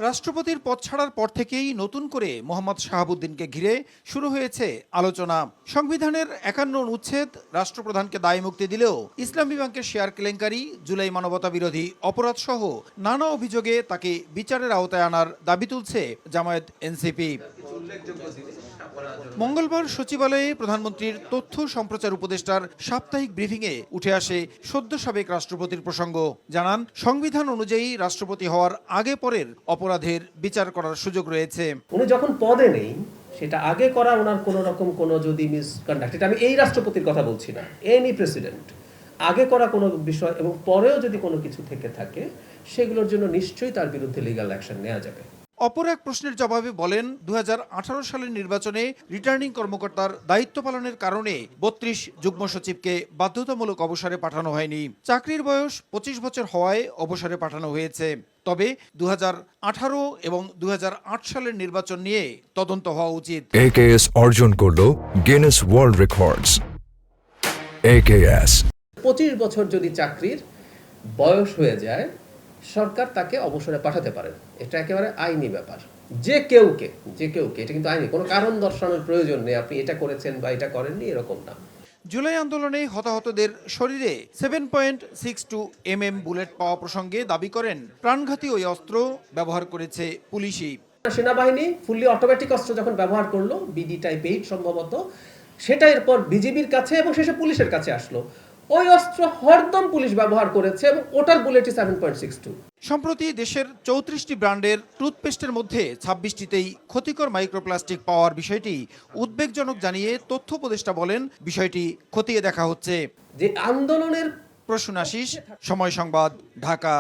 রাষ্ট্রপতির পদ ছাড়ার পর থেকেই নতুন করে মোহাম্মদ শাহাবুদ্দিনকে ঘিরে শুরু হয়েছে আলোচনা। সংবিধানের ৫১ অনুচ্ছেদ রাষ্ট্রপ্রধানকে দায়মুক্তি দিলেও ইসলামী ব্যাংকের শেয়ার কেলেঙ্কারি, জুলাই মানবতা বিরোধী অপরাধ সহ নানা অভিযোগে তাকে বিচারের আওতায় আনার দাবি তুলছে জামায়াত এনসিপি। মঙ্গলবার সচিবালয়ে প্রধানমন্ত্রীর তথ্য সম্প্রচার উপদেষ্টার সাপ্তাহিক ব্রিফিংয়ে উঠে আসে সদ্য সাবেক রাষ্ট্রপতির প্রসঙ্গ। জানান, সংবিধান অনুযায়ী রাষ্ট্রপতি হওয়ার আগে পরের অপরাধের বিচার করার সুযোগ রয়েছে। উনি যখন পদে নেই, সেটা আগে করা ওনার কোনো রকম কোনো যদি মিসকন্ডাক্ট, এটা আমি এই রাষ্ট্রপতির কথা বলছি না, এনি প্রেসিডেন্ট আগে করা কোনো বিষয় এবং পরেও যদি কোনো কিছু থেকে থাকে, সেগুলোর জন্য নিশ্চয়ই তার বিরুদ্ধে লিগ্যাল অ্যাকশন নেওয়া যাবে। অপর এক প্রশ্নের জবাবে বলেন, ২০১৮ সালের নির্বাচনে রিটার্নিং কর্মকর্তার দায়িত্ব পালনের কারণে ৩২ যুগ্ম সচিবকে বাধ্যতামূলক অবসরে পাঠানো হয়নি। চাকরির বয়স ২৫ বছর হওয়ায় অবসরে পাঠানো হয়েছে। তবে ২০১৮ এবং ২০০৮ সালের নির্বাচন নিয়ে তদন্ত হওয়া উচিত। AKS অর্জন করল গিনেস ওয়ার্ল্ড রেকর্ডস। AKS ২৫ বছর যদি চাকরির বয়স হয়ে যায়, সরকার তাকে অবসরে পাঠাতে পারেন। এটা একেবারে আইনি ব্যাপার। যে কেউকে এটা কিন্তু আইনি, কোনো কারণ দর্শানোর প্রয়োজন নেই, আপনি এটা করেছেন বা এটা করেননি এরকম না। জুলাই আন্দোলনে হতাহতদের শরীরে 7.62 mm বুলেট পাওয়া প্রসঙ্গে দাবি করেন, প্রাণঘাতী ওই অস্ত্র ব্যবহার করেছে পুলিশই। সেনাবাহিনী ফুললি অটোমেটিক অস্ত্র যখন ব্যবহার করলো, বিডি টাইপ 8 সম্ভবত, সেটা এরপর বিজিবির কাছে এবং শেষে পুলিশের কাছে আসলো। ওই অস্ত্র হরদম পুলিশ ব্যবহার করেছে এবং ওটার বুলেটই 7.62। সম্প্রতি দেশের ৩৪টি ব্র্যান্ডের টুথপেস্টের মধ্যে ২৬টিতেই ক্ষতিকর মাইক্রোপ্লাস্টিক পাওয়ার বিষয়টি উদ্বেগজনক জানিয়ে তথ্য উপদেষ্টা বলেন, বিষয়টি খতিয়ে দেখা হচ্ছে। যে আন্দোলনের প্রসূন আশিস, সময় সংবাদ, ঢাকা।